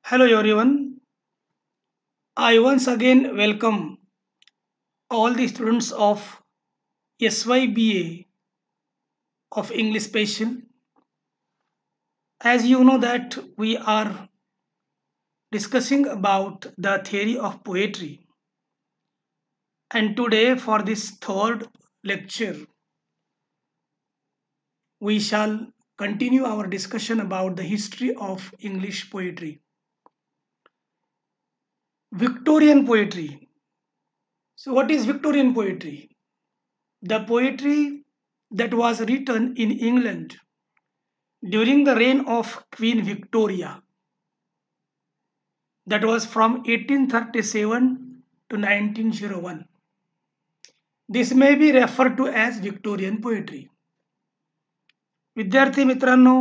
Hello everyone. I once again welcome all the students of SYBA of English Special. As you know that we are discussing about the theory of poetry, and today for this third lecture we shall continue our discussion about the history of English poetry. Victorian poetry. So what is Victorian poetry? The poetry that was written in England during the reign of Queen Victoria, that was from 1837 to 1901. This may be referred to as Victorian poetry. विद्यार्थी मित्रांनो,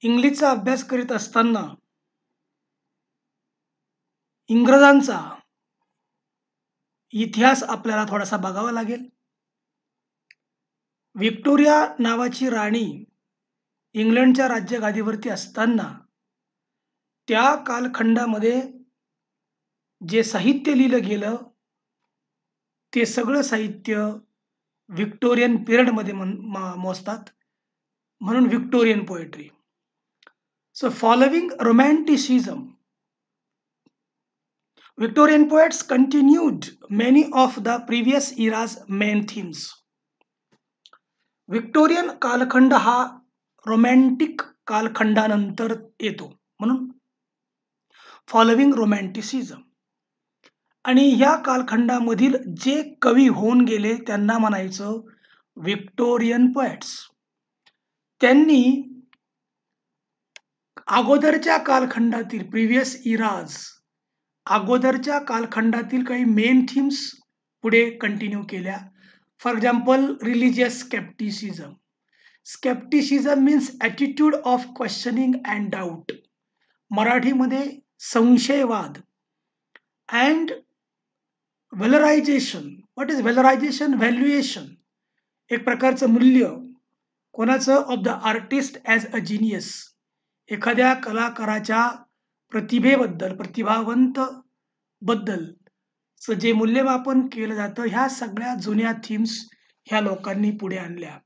इंग्लिशचा अभ्यास करीत असताना इंग्रजांचा इतिहास आपल्याला थोडासा बघावा लागेल. व्हिक्टोरिया नावाची राणी इंग्लंडच्या राज्यगादीवरती असताना त्या कालखंडामध्ये जे साहित्य लिहिलं गेलं ते सगळं साहित्य व्हिक्टोरियन पिरियडमध्ये मोजतात, म्हणून Victorian poetry. So following romanticism, Victorian poets continued many of the previous era's main themes. Victorian कालखंड हा रोमॅन्टिक कालखंडानंतर येतो, म्हणून फॉलोविंग रोमॅन्टिसिझम. आणि या कालखंडामधील जे कवी होऊन गेले त्यांना म्हणायचं व्हिक्टोरियन पोएट्स. त्यांनी अगोदरच्या कालखंडातील प्रिव्हियस इराज अगोदरच्या कालखंडातील काही मेन थीम्स पुढे कंटिन्यू केल्या. For example religious scepticism. Scepticism means attitude of questioning and doubt. मराठीमध्ये संशयवाद. And valorization. What is valorization? Valuation, एक प्रकारचं मूल्य कोणाचं? Of the artist as a genius. एखाद्या कलाकाराच्या प्रतिभेबद्दल, प्रतिभावंत बद्दल जे मूल्यमापन केलं जातं, ह्या सगळ्या जुन्या थीम्स ह्या लोकांनी पुढे आणल्या.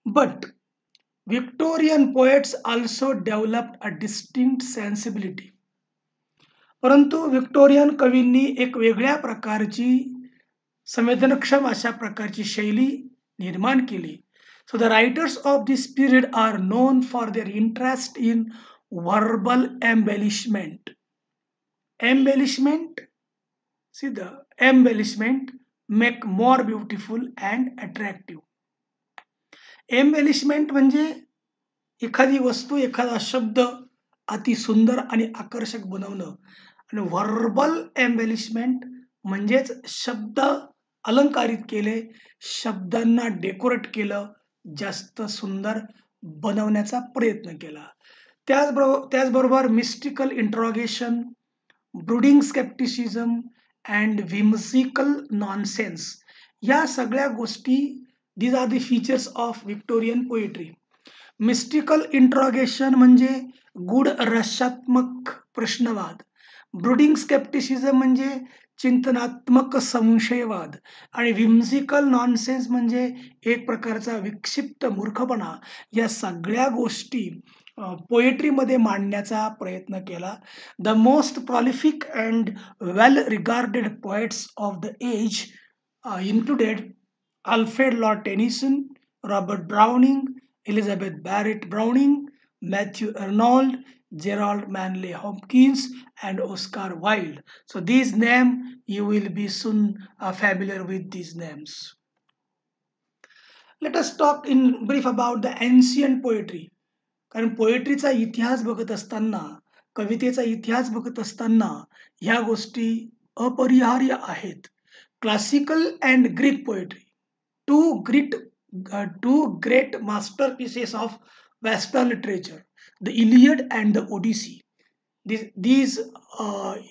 But Victorian poets also developed a distinct sensibility. परंतु व्हिक्टोरियन कवींनी एक वेगळ्या प्रकारची संवेदनक्षम अशा प्रकारची शैली निर्माण केली. So the writers of this period are known for their interest in verbal embellishment. Embellishment, see the embellishment make more beautiful and attractive. Embellishment म्हणजे एखादी वस्तू, एखादा शब्द अति सुंदर आणि आकर्षक बनवणं. आणि व्हर्बल एम्बेलिशमेंट म्हणजेच शब्द अलंकारित केले, शब्दांना डेकोरेट केलं, जास्त सुंदर बनवण्याचा प्रयत्न केला. त्याचबरोबर mystical interrogation, brooding scepticism and whimsical nonsense, या सगळ्या गोष्टी these are the features of Victorian poetry. Mystical interrogation म्हणजे गूढ रहस्यात्मक प्रश्नवाद. ब्रुडिंग स्केप्टिसिझम म्हणजे चिंतनात्मक संशयवाद. आणि व्हिम्सिकल नॉनसेन्स म्हणजे एक प्रकारचा विक्षिप्त मूर्खपणा. या सगळ्या गोष्टी पोएट्रीमध्ये मांडण्याचा प्रयत्न केला. The most prolific and well regarded poets of the age included Alfred Lord Tennyson, Robert Browning, Elizabeth Barrett Browning, Matthew Arnold, Gerald Manley Hopkins, and Oscar Wilde. So these names, you will be soon familiar with these names. Let us talk in brief about the ancient poetry. कारण पोएट्रीचा इतिहास बघत असताना, कवितेचा इतिहास बघत असताना ह्या गोष्टी अपरिहार्य आहेत. Classical and Greek poetry, two great masterpieces of Western literature, the Iliad and the Odyssey. These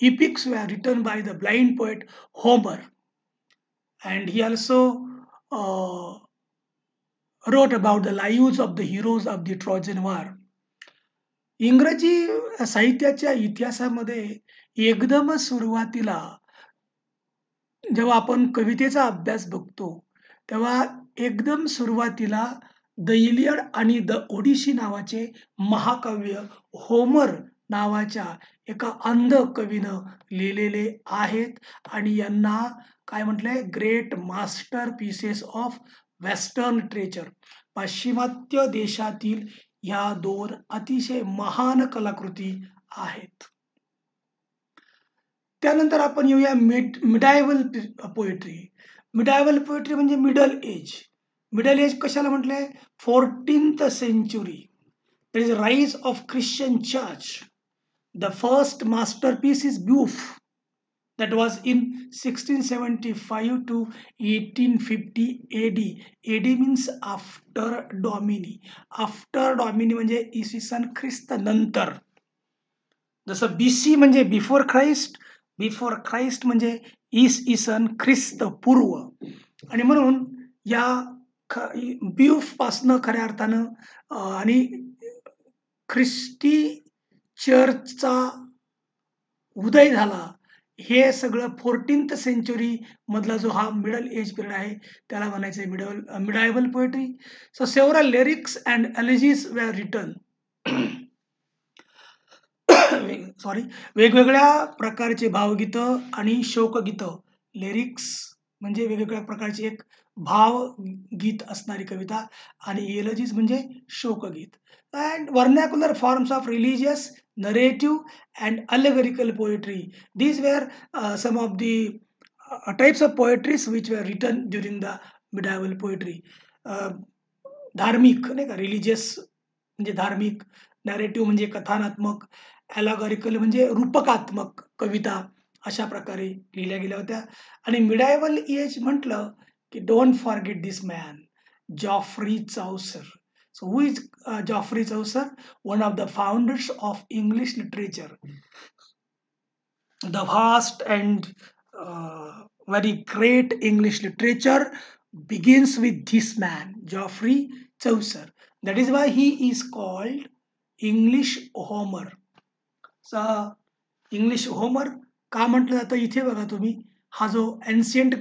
epics were written by the blind poet Homer, and he also uh, wrote about the lives of the heroes of the Trojan War. इंग्रजी साहित्याच्या इतिहासामध्ये एकदम सुरुवातीला जेव्हा आपण कवितेचा अभ्यास बघतो, तेव्हा एकदम सुरुवातीला द इलियड आणि द ओडिसी नावाचे महाकाव्य होमर नावाच्या एका अंध कवीनं लिहिलेले आहेत आणि यांना काय म्हटलंय great master pieces of western literature. पाश्चिमात्य देशातील ह्या 2 अतिशय महान कलाकृती आहेत. त्यानंतर आपण येऊया मिडायव्हल पोएट्री. मिडायव्हल पोएट्री म्हणजे मिडल एज. मिडल एज कशाला म्हटलंय? 14th century. There is a rise of Christian church. The first masterpiece is Beowulf. That was in 1675 to 1850 AD. AD means after Domini. After Domini म्हणजे इसवी सन ख्रिस्त नंतर. जसं BC म्हणजे before Christ, before Christ म्हणजे इसवी सन ख्रिस्त पूर्व. आणि म्हणून या बियूफ पासनं खऱ्या अर्थानं आणि ख्रिस्ती चर्चचा उदय झाला. हे सगळं 14th सेंच्युरी मधला जो हा मिडल एज पिरियड आहे त्याला म्हणायचंय medieval poetry. So several lyrics and elegies were written. Sorry, वेगवेगळ्या प्रकारचे भावगीतं आणि शोकगीतं. लिरिक्स म्हणजे वेगवेगळ्या प्रकारची एक भावगीत असणारी कविता आणि एलजीज म्हणजे शोकगीत. And vernacular forms of religious narrative and allegorical poetry. These were some of the types of poetries which were written during the medieval poetry. धार्मिक नाही का, रिलिजियस म्हणजे धार्मिक, नॅरेटिव्ह म्हणजे कथानात्मक, ॲलॉगॉरिकल म्हणजे रूपकात्मक कविता अशा प्रकारे लिहिल्या गेल्या होत्या. आणि मिडायव्हल एज म्हटलं की don't forget this man, Geoffrey चौसर. So who is Geoffrey Chaucer? One of the founders of English literature. The vast and very great English literature begins with this man, Geoffrey Chaucer. That is why he is called English Homer. So English Homer का म्हटलं जातं इथे बघा तुम्ही, हा जो ancient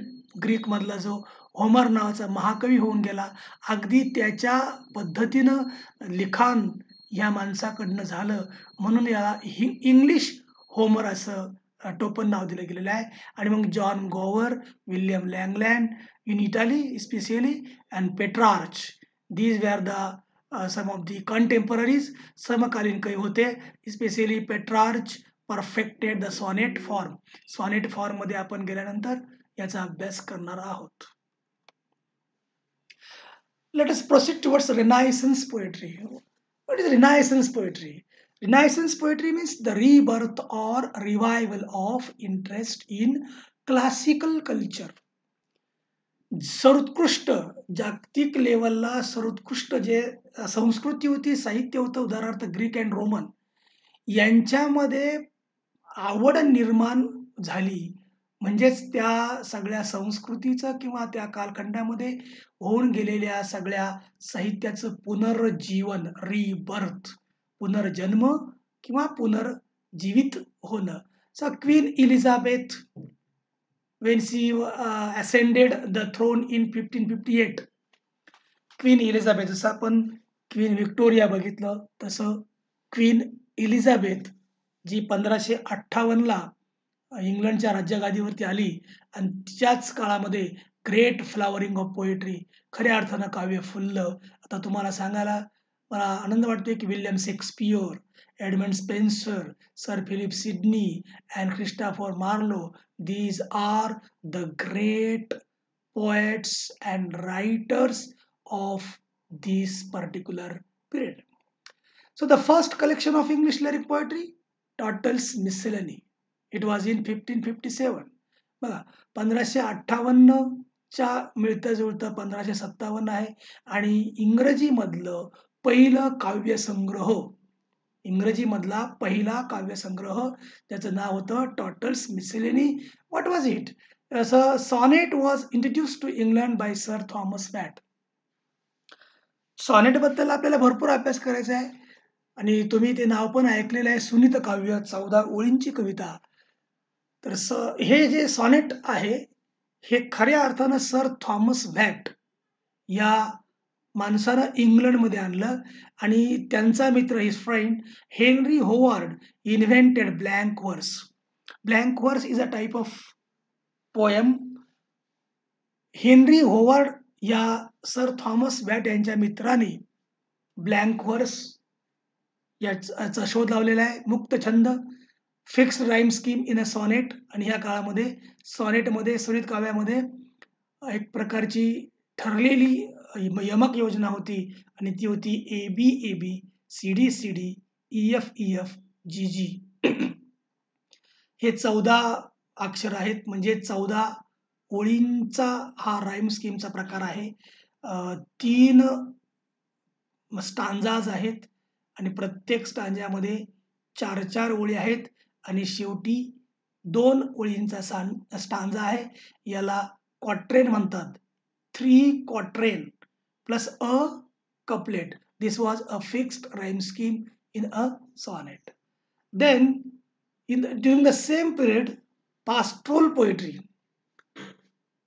Greek मधला जो होमर नावाचा महाकवी होऊन गेला, अगदी त्याच्या पद्धतीनं लिखाण या माणसाकडनं झालं म्हणून याला इंग्लिश होमर असं टोपण नाव दिलं गेलेलं आहे. आणि मग John Gower, William Langland in Italy specially and Petrarch, these were the some of the contemporaries. समकालीन कवी होते. Specially Petrarch perfected the sonnet form. Sonnet form मध्ये आपण गेल्यानंतर याचा अभ्यास करणार आहोत. Let us proceed towards Renaissance poetry. What is Renaissance poetry? Renaissance poetry means the rebirth or revival of interest in classical culture. सर्वोत्कृष्ट जागतिक लेवलला सर्वोत्कृष्ट जे संस्कृती होती, साहित्य होतं, उदाहरणार्थ ग्रीक अँड रोमन, यांच्यामध्ये आवड निर्माण झाली. म्हणजेच त्या सगळ्या संस्कृतीचं किंवा त्या कालखंडामध्ये होऊन गेलेल्या सगळ्या साहित्याचं पुनर्जीवन, रिबर्थ, पुनर्जन्म किंवा पुनर्जीवित होणं. So queen Elizabeth when she ascended the throne in 1558, queen Elizabeth, जसं आपण क्वीन व्हिक्टोरिया बघितलं तसं क्वीन इलिझाबेथ जी 1558ला इंग्लंडच्या राज्यगादीवरती आली आणि तिच्याच काळामध्ये ग्रेट फ्लॉवरिंग ऑफ पोएट्री, खऱ्या अर्थानं काव्य फुललं. आता तुम्हाला सांगायला मला आनंद वाटतोय की William Shakespeare, Edmund Spenser, sir Philip Sidney and Christopher Marlowe, these are the great poets and writers of this particular period. So the first collection of English lyric poetry, Turtle's Miscellany. It was in 1557. बघा, 1558 च्या मिळतं जुळतं 1557 आहे. आणि इंग्रजी मधलं पहिलं काव्यसंग्रह, इंग्रजी मधला पहिला काव्यसंग्रह त्याचं नाव होतं Tottel's miscellany. What was it? Sonnet was introduced to England by sir Thomas Wyatt. Sonnet बद्दल आपल्याला भरपूर अभ्यास करायचा आहे. आणि तुम्ही ते नाव पण ऐकलेलं आहे, सुनीत काव्य 14 ओळींची कविता. तर हे जे सॉनेट आहे, हे खऱ्या अर्थानं सर थॉमस व्हॅट या माणसानं इंग्लंडमध्ये आणलं आणि त्यांचा मित्र his friend Henry Howard invented blank verse. Blank verse is a type of poem. Henry Howard या सर थॉमस व्हॅट यांच्या मित्राने ब्लँक व्हर्स याचा शोध लावलेला आहे. मुक्त छंद, fixed rhyme scheme in a sonnet. आणि ह्या काळामध्ये सॉनेटमध्ये, सुनीत काव्यामध्ये एक प्रकारची ठरलेली यमक योजना होती आणि ती होती A B, A B, C D, C D, E F, E F, G G. हे 14 अक्षर आहेत, म्हणजे 14 ओळींचा हा राईम स्कीमचा प्रकार आहे. 3 स्टांजाज आहेत आणि प्रत्येक स्टांजामध्ये 4-4 ओळी आहेत आणि शेवटी 2 ओळींचा स्टांजा आहे. याला क्वाट्रेन म्हणतात. 3 quatrain plus a couplet. This was a fixed rhyme scheme in a sonnet. Then during the same period, pastoral poetry,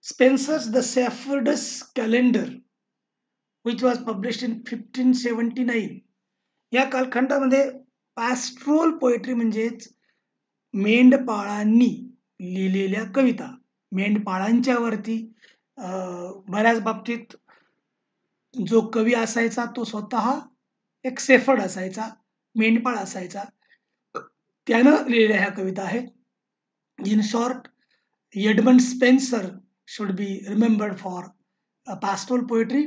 Spenser's The Shepherd's Calendar, which was published in 1579. या कालखंडामध्ये pastoral poetry म्हणजेच मेंढपाळांनी लिहिलेल्या कविता. मेंढपाळांच्या वरती बऱ्याच बाबतीत जो कवी असायचा तो स्वतः एक शेफर्ड असायचा, मेंढपाळ असायचा. त्यानं लिहिलेल्या ह्या कविता आहेत. In short, Edmund Spenser should be remembered for pastoral poetry.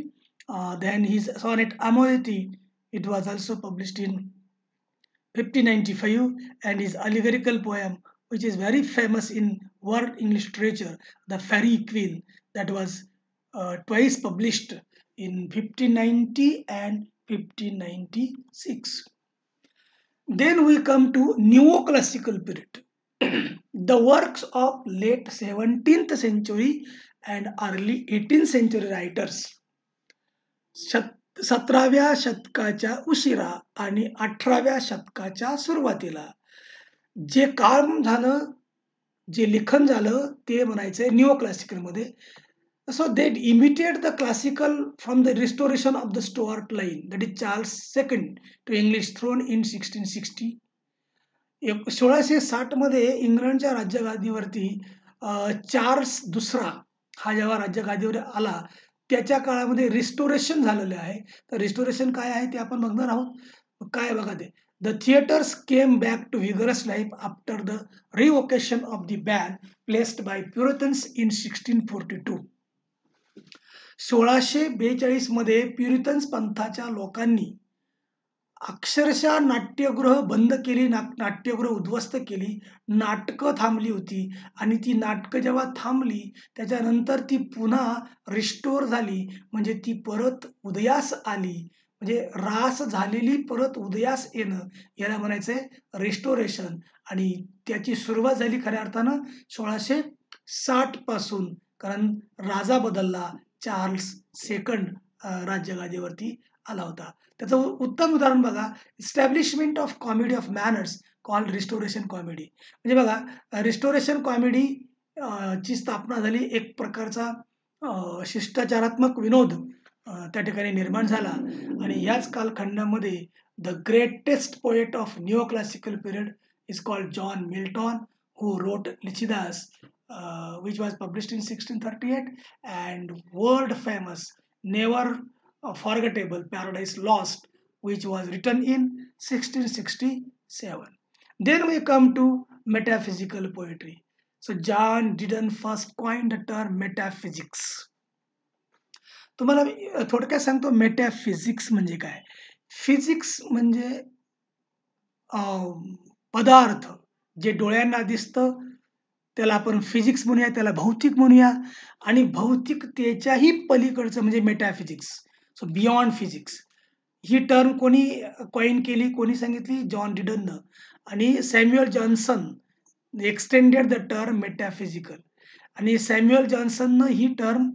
Then his sonnet Amoreti, it was also published in 1595, and his allegorical poem, which is very famous in world English literature, The Fairy Queen, that was twice published in 1590 and 1596. Then we come to neoclassical period. The works of late 17th century and early 18th century writers. 17व्या शतकाच्या उशिरा आणि 18व्या शतकाच्या सुरुवातीला जे काम झालं, जे लिखन झालं ते म्हणायचंय न्यू क्लासिकल मध्ये. So they imitate the classical from the restoration of the Stuart line, that is Charles II to English throne in 1660. 1660 मध्ये इंग्लंडच्या राज्यगादीवरती चार्ल्स दुसरा हा जेव्हा राज्यगादीवर आला त्याच्या काळामध्ये रिस्टोरेशन झालेलं आहे. तर रिस्टोरेशन काय आहे ते आपण बघणार आहोत. काय बघा ते, the theatres came back to vigorous life after the revocation of the ban placed by puritans in 1642. 1642 मध्ये प्युरिटन्स पंथाच्या लोकांनी अक्षरशः नाट्यगृह बंद केली, नाट्यगृह उद्ध्वस्त केली, नाटकं थांबली होती आणि ती नाटकं जेव्हा थांबली त्याच्यानंतर ती पुन्हा रिस्टोर झाली, म्हणजे ती परत उदयास आली, म्हणजे ऱ्हास झालेली परत उदयास येणं याला म्हणायचंय रिस्टोरेशन. आणि त्याची सुरुवात झाली खऱ्या अर्थानं 1660 पासून, कारण राजा बदलला, चार्ल्स सेकंड राज्यगादीवरती आला होता. त्याचं उत्तम उदाहरण बघा, establishment of comedy of manners called restoration comedy. म्हणजे बघा रिस्टोरेशन कॉमेडी ची स्थापना झाली, एक प्रकारचा शिष्टाचारात्मक विनोद त्या ठिकाणी निर्माण झाला. आणि याच कालखंडामध्ये the greatest poet of new classical period is called John Milton, who wrote Lycidas, which was published in 1638, and world famous, never forgettable Paradise Lost, which was written in 1667. Then we come to metaphysical poetry. So John Dryden first coined the term metaphysics. तुम्हाला मी थोडक्यात सांगतो metaphysics म्हणजे काय. Physics म्हणजे पदार्थ जे डोळ्यांना दिसतं त्याला आपण फिजिक्स म्हणूया, त्याला भौतिक म्हणूया, आणि भौतिकतेच्याही पलीकडचं म्हणजे मेटाफिजिक्स. सो बियॉन्ड फिजिक्स ही टर्म कोणी कॉइन केली, कोणी सांगितली, जॉन डिडननं. आणि Samuel Johnson extended the term metaphysical. आणि सॅम्युअल जॉन्सननं ही टर्म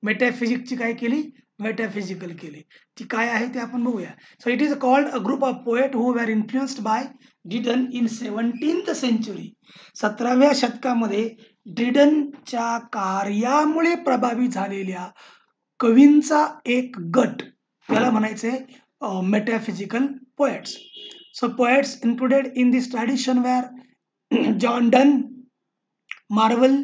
मेटाफिजिक्सची काय केली, मेटाफिजिकल केली. ती काय आहे ते आपण बघूया. So it is called a group of poet who were influenced by Dryden in 17th century. 17व्या शतकामध्ये ड्रिडनच्या कार्यामुळे प्रभावित झालेल्या कवींचा एक गट, त्याला म्हणायचे metaphysical poets. So poets included in this tradition were John Donne, Marvell,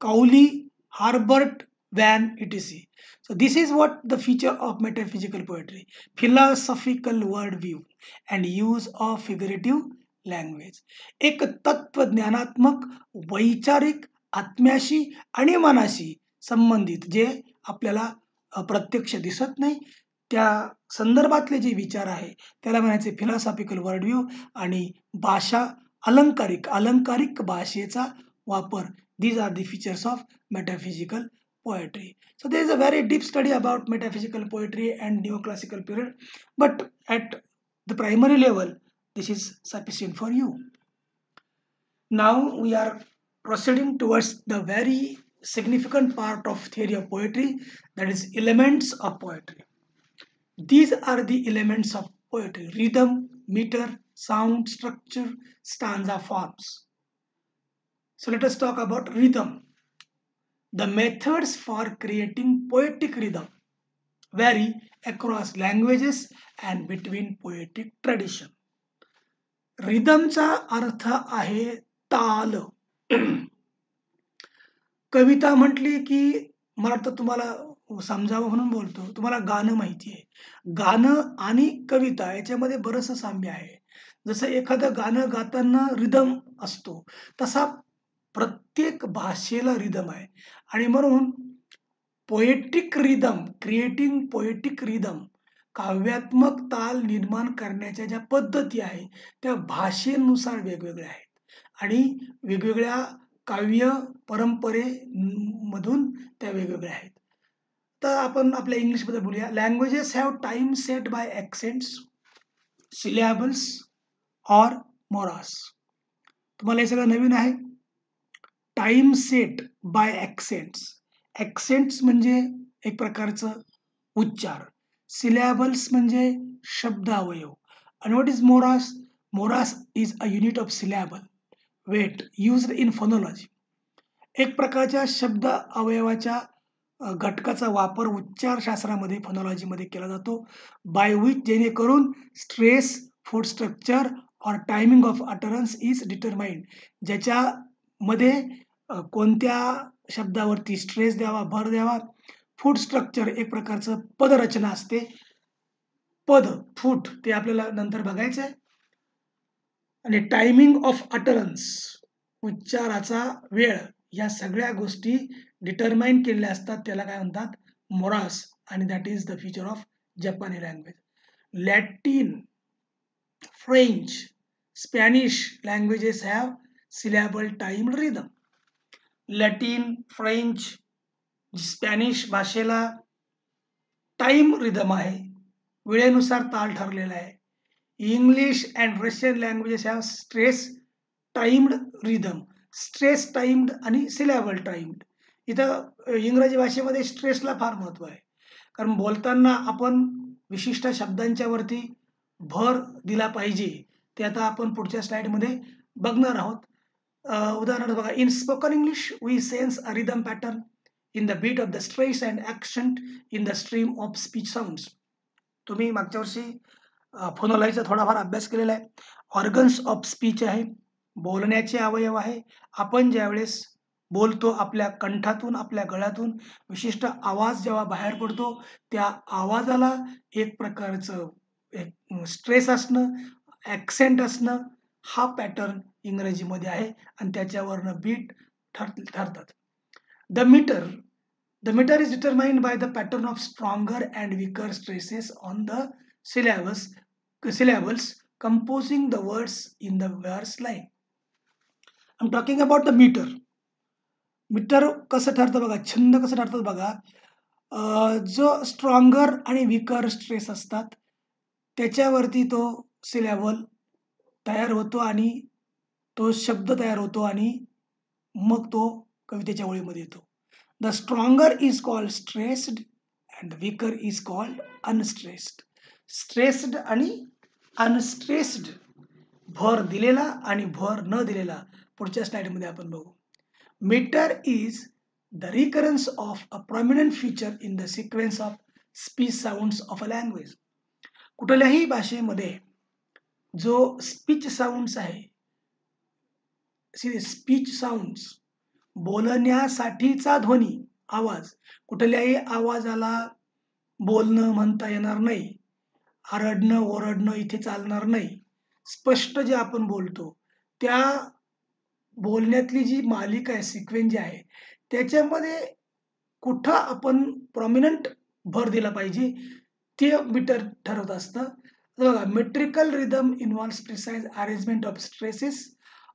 Cowley, Herbert Van etc. So this is what the feature of metaphysical poetry: philosophical worldview and use of figurative language. एक तत्वज्ञानात्मक, वैचारिक, आत्म्याशी आणि मनाशी संबंधित, जे आपल्याला प्रत्यक्ष दिसत नाही त्या संदर्भातले जे विचार आहे त्याला म्हणायचे फिलॉसॉफिकल वर्ल्डव्ह्यू. आणि भाषा अलंकारिक भाषेचा वापर. These are the features of metaphysical poetry. So there is a very deep study about metaphysical poetry and neoclassical period, but at the primary level this is sufficient for you. Now we are proceeding towards the very significant part of theory of poetry, that is elements of poetry. These are the elements of poetry: rhythm, meter, sound, structure, stanza forms. So let us talk about rhythm. The methods for creating poetic rhythm vary across languages and between poetic tradition. रिदमचा अर्थ आहे ताल. कविता म्हटली की मला वाटतं तुम्हाला समजावं म्हणून बोलतो, तुम्हाला गाणं माहिती आहे. गाणं आणि कविता याच्यामध्ये बरंचसं साम्य आहे. जसं एखादं गाणं गाताना रिदम असतो, तसा प्रत्येक भाषेला रिदम आहे. आणि म्हणून poetic rhythm, creating poetic rhythm, काव्यात्मक ताल निर्माण करण्याच्या ज्या पद्धती आहेत त्या भाषेनुसार वेगवेगळ्या आहेत आणि वेगवेगळ्या काव्य परंपरेमधून त्या वेगवेगळ्या आहेत. तर आपण आपल्या इंग्लिशमध्ये बोलूया. Languages have time set by accents, syllables or moras. तुम्हाला हे सगळं नवीन आहे. Time set by accents. Accents म्हणजे एक प्रकारचं उच्चार, सिलॅबल्स म्हणजे शब्द अवयव, आणि what is moras? Moras is a unit of syllable weight used in phonology. एक प्रकारच्या शब्द अवयवाच्या घटकाचा वापर उच्चारशास्त्रामध्ये फोनॉलॉजीमध्ये केला जातो. बाय विच, जेणेकरून स्ट्रेस, फूड स्ट्रक्चर और टायमिंग ऑफ अटरन्स इज डिटरमाइंड. ज्याच्यामध्ये कोणत्या शब्दावरती स्ट्रेस द्यावा, भर द्यावा. फूड स्ट्रक्चर एक प्रकारचं पदरचना असते. पद, फूट, ते आपल्याला नंतर बघायचं आहे. आणि टायमिंग ऑफ अटरन्स, उच्चाराचा वेळ, या सगळ्या गोष्टी डिटरमाइन केलेल्या असतात. त्याला काय म्हणतात? मोरास. आणि that is the feature of जपानी language. Latin, French, Spanish languages have syllable timed rhythm. Latin, French, Spanish भाषेला टाइम रिदम आहे, वेळेनुसार ताल ठरलेला आहे. English and Russian languages have stress timed rhythm. Stress timed आणि सिलॅबल टाइम्ड. इथं इंग्रजी भाषेमध्ये स्ट्रेसला फार महत्त्व आहे, कारण बोलताना आपण विशिष्ट शब्दांच्या वरती भर दिला पाहिजे. ते आता आपण पुढच्या स्लाइडमध्ये बघणार आहोत. उदाहरणार्थ बघा, in spoken English we sense a rhythm pattern in the beat of the stress and accent in the stream of speech sounds. तुम्ही मागच्या वर्षी फोनॉलॉजीचा थोडाफार अभ्यास केलेला आहे. ऑर्गन्स ऑफ स्पीच आहे, बोलण्याचे अवयव आहे. आपण ज्यावेळेस बोलतो, आपल्या कंठातून, आपल्या गळ्यातून विशिष्ट आवाज जेव्हा बाहेर पडतो, त्या आवाजाला एक प्रकारचं एक स्ट्रेस असणं, ॲक्सेंट असणं, हा पॅटर्न इंग्रजीमध्ये आहे आणि त्याच्यावरनं बीट ठरतात. The metre is determined by the pattern of stronger and weaker stresses on the syllables composing the words in the verse line. I'm talking about the meter. Metre कसं ठरतं बघा, छंद कसं ठरतात बघा. जो स्ट्रॉंगर आणि वीकर स्ट्रेस असतात त्याच्यावरती तो सिलॅबल तयार होतो आणि तो शब्द तयार होतो आणि मग तो कवितेच्या ओळीमध्ये येतो. The stronger is called stressed and the weaker is called unstressed. Stressed आणि unstressed, भर दिलेला आणि भर न दिलेला पुढच्या स्लाइडमध्ये आपण बघू. Meter is the recurrence of a prominent feature in the sequence of speech sounds of a language. कुठल्याही भाषेमध्ये जो स्पीच साऊंड्स आहे, स्पीच साऊंड्स, बोलण्यासाठीचा ध्वनी, आवाज, कुठल्याही आवाजाला बोलणं म्हणता येणार नाही, आरडणं ओरडणं इथे चालणार नाही. स्पष्ट जे आपण बोलतो त्या बोलण्यातली जी मालिका आहे, सिक्वेन्स जी आहे, त्याच्यामध्ये कुठं आपण प्रॉमिनंट भर दिला पाहिजे ते मीटर ठरवत असतं. बघा, metrical rhythm involves precise arrangement of stresses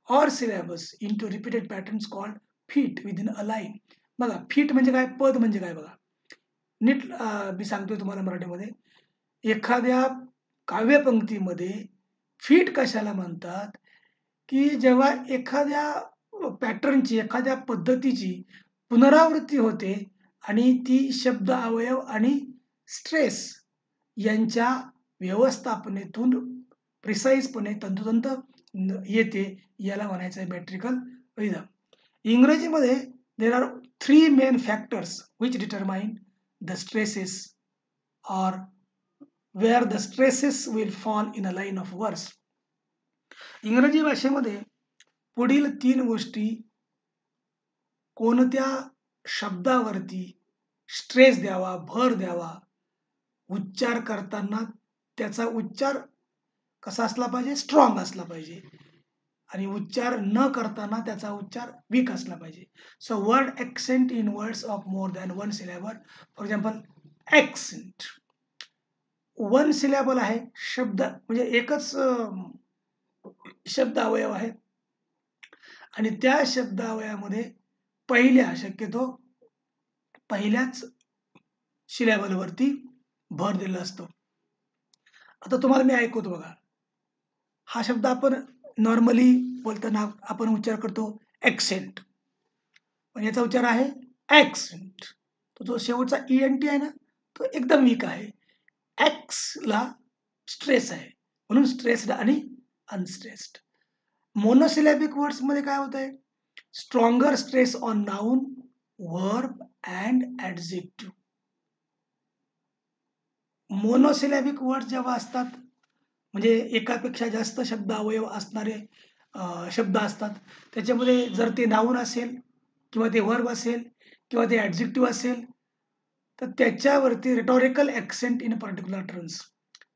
और syllables into repeated patterns called feet within a line. बघा, फीट म्हणजे काय, पद म्हणजे काय, बघा नीट मी सांगतोय तुम्हाला मराठीमध्ये. एखाद्या काव्यपंक्तीमध्ये फीट कशाला म्हणतात, की जेव्हा एखाद्या पॅटर्नची, एखाद्या पद्धतीची पुनरावृत्ती होते आणि ती शब्द अवयव आणि स्ट्रेस यांच्या व्यवस्थापनेतून प्रिसाईजपणे तंतोतंत येते, याला म्हणायचं आहे मेट्रिकल रिदम. इंग्रजीमध्ये देर are 3 main factors which determine the stresses or where the stresses will fall in a line of words. इंग्रजी भाषेमध्ये पुढील 3 गोष्टी कोणत्या शब्दावरती स्ट्रेस द्यावा, भर द्यावा, उच्चार करताना त्याचा उच्चार कसा असला पाहिजे, स्ट्रॉंग असला पाहिजे, आणि उच्चार न करताना त्याचा उच्चार वीक असला पाहिजे. So word accent in words of more than 1 syllable. For example, accent 1 syllable आहे, शब्द म्हणजे एकच शब्द अवयव आहे आणि त्या शब्द अवयवामध्ये शक्यतो पहिल्याच सिलेबलवरती भर दिला असतो. आता तुम्हाला मी ऐकवतो बघा. हा शब्द आपण नॉर्मली बोलताना आपण उच्चार करतो एक्सेंट, पण याचा उच्चार आहे एक्सेंट. तो जो शेवटचा ENT आहे ना, तो एकदम वीक आहे. एक्सला स्ट्रेस आहे, म्हणून स्ट्रेस्ड आणि अनस्ट्रेस्ड. मोनोसिलॅबिक वर्ड्स मध्ये काय होत आहे, stronger stress on noun, verb and adjective. Monosyllabic word जेव्हा असतात, म्हणजे एकापेक्षा जास्त शब्द अवयव असणारे शब्द असतात, त्याच्यामध्ये जर ते नाउन असेल किंवा ते वर्ब असेल किंवा ते ऍडजेक्टिव्ह असेल, तर त्याच्यावरती रिटॉरिकल ॲक्सेंट इन पर्टिक्युलर टर्म्स,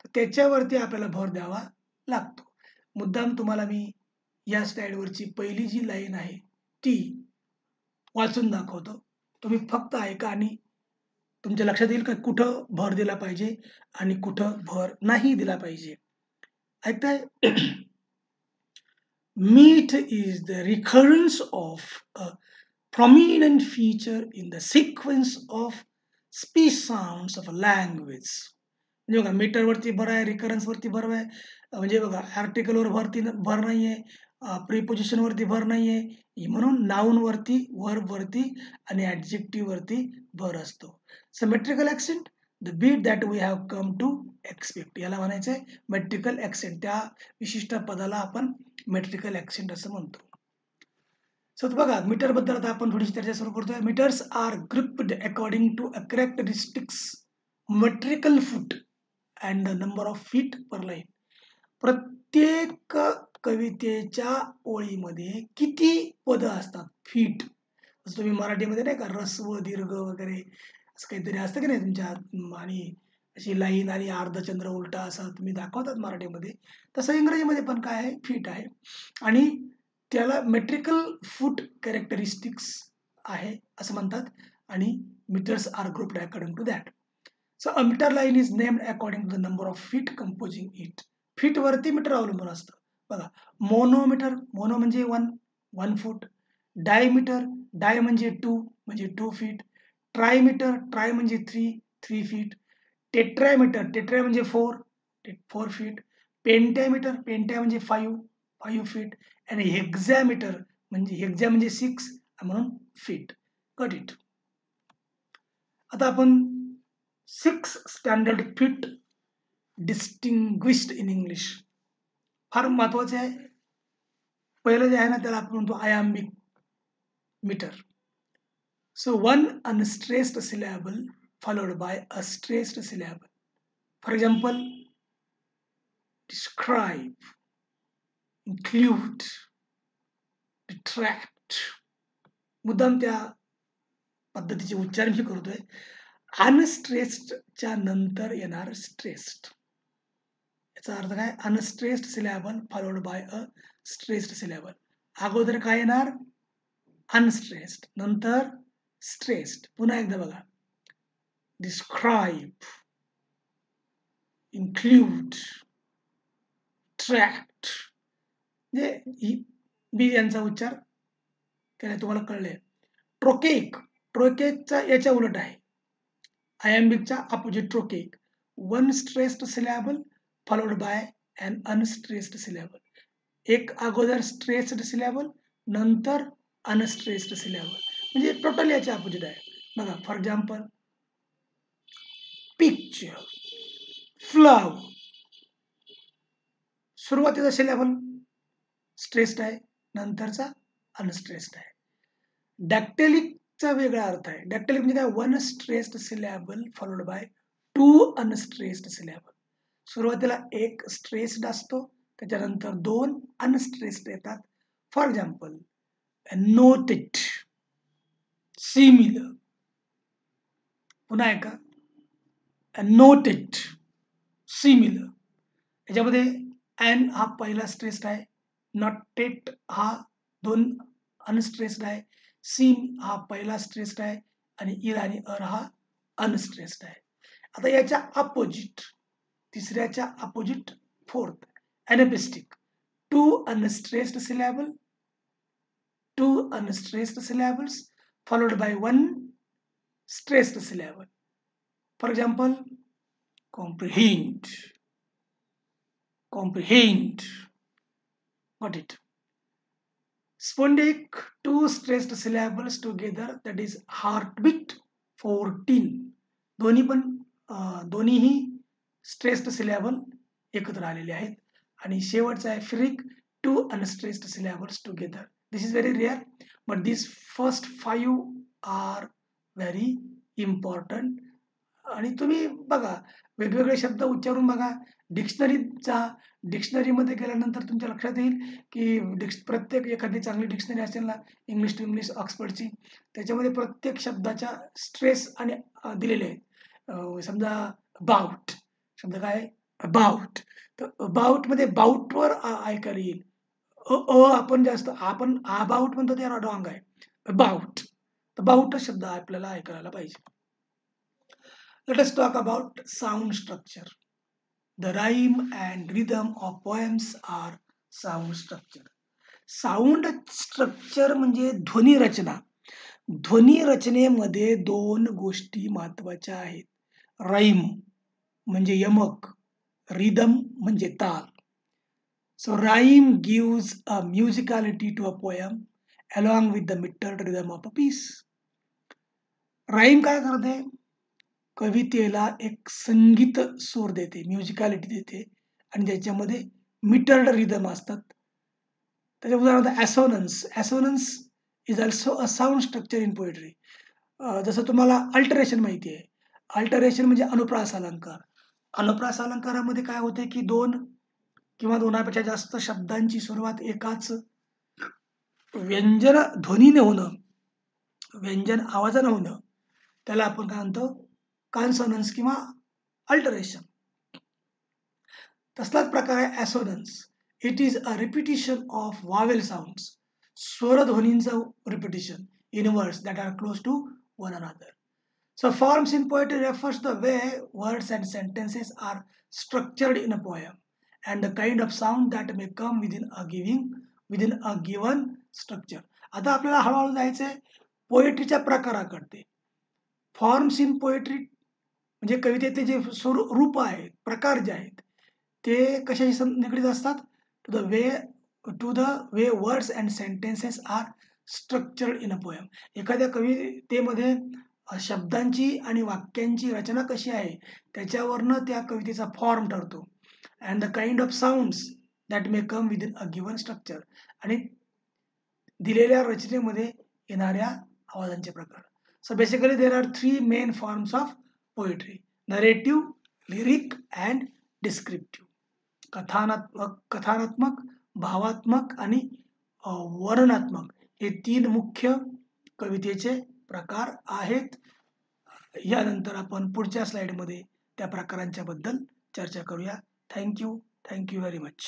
तर त्याच्यावरती आपल्याला भर द्यावा लागतो. मुद्दाम तुम्हाला मी या स्लाइडवरची पहिली जी लाईन आहे ती वाचून दाखवतो. तुम्ही फक्त ऐका आणि तुमच्या लक्षात येईल का कुठं भर दिला पाहिजे आणि कुठं भर नाही दिला पाहिजे. ऐकताय? Meat is the recurrence of a prominent feature in the sequence of speech sounds of a language. म्हणजे बघा, मीटरवरती भर आहे, रिकरन्स वरती भर आहे, म्हणजे बघा आर्टिकलवर भर नाहीये, प्रिपोजिशन वरती भर नाहीये, म्हणून नाउन वरती, वर्ब वरती आणि ऍडजेक्टिव्ह वरती भर असतो. So metrical accent, the beat that we have come to expect, याला म्हणायचं आहे मेट्रिकल ॲक्सेंट. त्या विशिष्ट पदाला आपण मेट्रिकल ॲक्सेंट असं म्हणतो. सो बघा, मीटर बद्दल आता आपण थोडीशी चर्चा सुरू करतोय. Metres are grouped according to a characteristics metrical foot and the number of feet per line. प्रत्येक कवितेच्या ओळीमध्ये किती पद असतात, फीट. जसं तुम्ही मराठीमध्ये नाही का रस्व, दीर्घ वगैरे असं काहीतरी असतं की नाही तुमच्या, आणि अशी लाईन आणि अर्धचंद्र उलटा असं तुम्ही दाखवतात मराठीमध्ये, तसं इंग्रजीमध्ये पण काय आहे, फीट आहे. आणि त्याला मेट्रिकल फूट कॅरेक्टरिस्टिक्स आहे असं म्हणतात, आणि metres are grouped according to that. So a metre line is named according to the number of feet composing it. Feet वरती मीटर अवलंबून असतं. बघा, मोनोमीटर, मोनो म्हणजे 1 फूट. डायमीटर, डाय म्हणजे 2 म्हणजे 2 फीट. ट्रायमीटर, ट्राय म्हणजे 3 फीट. टेट्रामीटर, टेट्रा म्हणजे 4 फीट. पेंटॅमीटर, पेंटॅ म्हणजे 5 फीट. आणि हेक्झामीटर म्हणजे हेक्झा म्हणजे 6 म्हणून फीट. Got it. आता आपण 6 standard feet distinguished in English. फार महत्वाचे आहे. पहिलं जे आहे ना त्याला आपण म्हणतो आयाम्बिक metre. So one unstressed syllable followed by a stressed syllable. For example, describe, include, detract. मुद्दाम त्या पद्धतीचे उच्चारण मी करतोय. अनस्ट्रेस्डच्या नंतर येणार स्ट्रेस्ड. याचा अर्थ काय? Unstressed syllable followed by a stressed syllable. अगोदर काय येणार? अनस्ट्रेस्ड, नंतर स्ट्रेस्ड. पुन्हा एकदा बघा. Describe, include, tract. म्हणजे बी यांचा उच्चार केला तुम्हाला कळले. ट्रोकेक, ट्रोकेकचा याच्या उलट आहे. आयम्बिकचा opposite trochaic. One stressed syllable followed by an unstressed syllable. एक अगोदर स्ट्रेस्ड सिलॅबल, नंतर अनस्ट्रेस्ड सिलॅबल. म्हणजे टोटल याच्या अपोजिट आहे. बघा फॉर एक्झाम्पल, पिक्चर, फ्लावर. सुरुवातीचा सिलॅबल स्ट्रेस्ड आहे, नंतरचा अनस्ट्रेस्ड आहे. डॅक्टेलिकचा वेगळा अर्थ आहे. डॅक्टेलिक म्हणजे काय? One stressed syllable followed by two unstressed syllable. सुरुवातीला एक स्ट्रेस्ड असतो, त्याच्यानंतर दोन अनस्ट्रेस्ड येतात. For example, noted, similar. पुन्हा एका नोटेड, सिमिलर. याच्यामध्ये एन हा पहिला स्ट्रेस्ड आहे, नॉटेड हा दोन अनस्ट्रेस्ड आहे, सिम हा पहिला स्ट्रेस्ड आहे आणि इर आणि अर हा अनस्ट्रेस्ड आहे. आता याच्या अपोजिट, तिसऱ्याच्या opposite fourth, anapaestic. Two unstressed syllable, two unstressed syllables followed by one stressed syllable. For example, comprehend, comprehend. Got it? Spondic, two stressed syllables together, that is heartbeat 14. दोन्हीही stressed syllable एकत्र आलेले आहेत. आणि शेवटचा आहे फ्रिक, two unstressed syllables together. This is very rare, but this first 5 are very important. आणि तुम्ही बघा वेगवेगळे शब्द उच्चारून बघा. डिक्शनरीमध्ये गेल्यानंतर तुमच्या लक्षात येईल की प्रत्येक एखादी चांगली डिक्शनरी असेल ना, इंग्लिश टू इंग्लिश ऑक्सफर्डची, त्याच्यामध्ये प्रत्येक शब्दाच्या स्ट्रेस आणि दिलेले आहेत. समजा बाउट शब्द काय? अबाउट. तर अबाउट मध्ये बाउटवर ऐकायला येईल. आपण जास्त अबाउट म्हणतो ते रॉंग आहे. अबाउट, अबाउट शब्द आपल्याला ऐकायला पाहिजे. Let us talk about sound structure. The rhyme and rhythm of poems are sound structure. Sound structure म्हणजे ध्वनी रचना. ध्वनी रचनेमध्ये दोन गोष्टी महत्वाच्या आहेत. राईम म्हणजे यमक, रिदम म्हणजे ताल. So rhyme gives a musicality to a poem along with the metered rhythm of a piece. Rhyme काय करते? कवितेला एक संगीत सूर देते, म्युझिकॅलिटी देते आणि त्याच्यामध्ये मीटर्ड रिदम असतात. त्याच्या उदाहरणार्थ assonance. Assonance is also a sound structure in poetry. जसं तुम्हाला अल्टरेशन माहिती आहे. अल्टरेशन म्हणजे अनुप्रास अलंकार. अनुप्रास अलंकारामध्ये काय होते की दोन किंवा दोनापेक्षा जास्त शब्दांची सुरुवात एकाच व्यंजन ध्वनीने होणं, व्यंजन आवाजानं होणं, त्याला आपण काय म्हणतो? कॉन्सोनन्स किंवा अल्टरेशन. तसलाच प्रकार आहे assonance. It is a repetition of vowel sounds. स्वरध्वनींचं repetition in words that are close to one another. So forms in poetry refers to the way words and sentences are structured in a poem and the kind of sound that may come within a given structure. आता आपल्याला हळूहळू जायचंय पोएट्रीच्या प्रकाराकडे. Forms in poetry म्हणजे कवितेचे जे रूप आहेत, प्रकार जे आहेत, ते कशाशी निगडीत असतात? To the way words and sentences are structured in a poem. एखाद्या कवितेमध्ये शब्दांची आणि वाक्यांची रचना कशी आहे त्याच्यावरनं त्या कवितेचा फॉर्म ठरतो. And the kind of sounds that may come within a given structure, आणि दिलेल्या रचनेमध्ये येणाऱ्या आवाजांचे प्रकार. So basically there are 3 main forms of poetry: narrative, lyric and descriptive. कथानात्मक, भावात्मक आणि वर्णनात्मक हे 3 मुख्य कवितेचे प्रकार आहेत. यानंतर आपण पुढच्या स्लाइडमध्ये त्या प्रकारांच्या बद्दल चर्चा करूया. Thank you very much.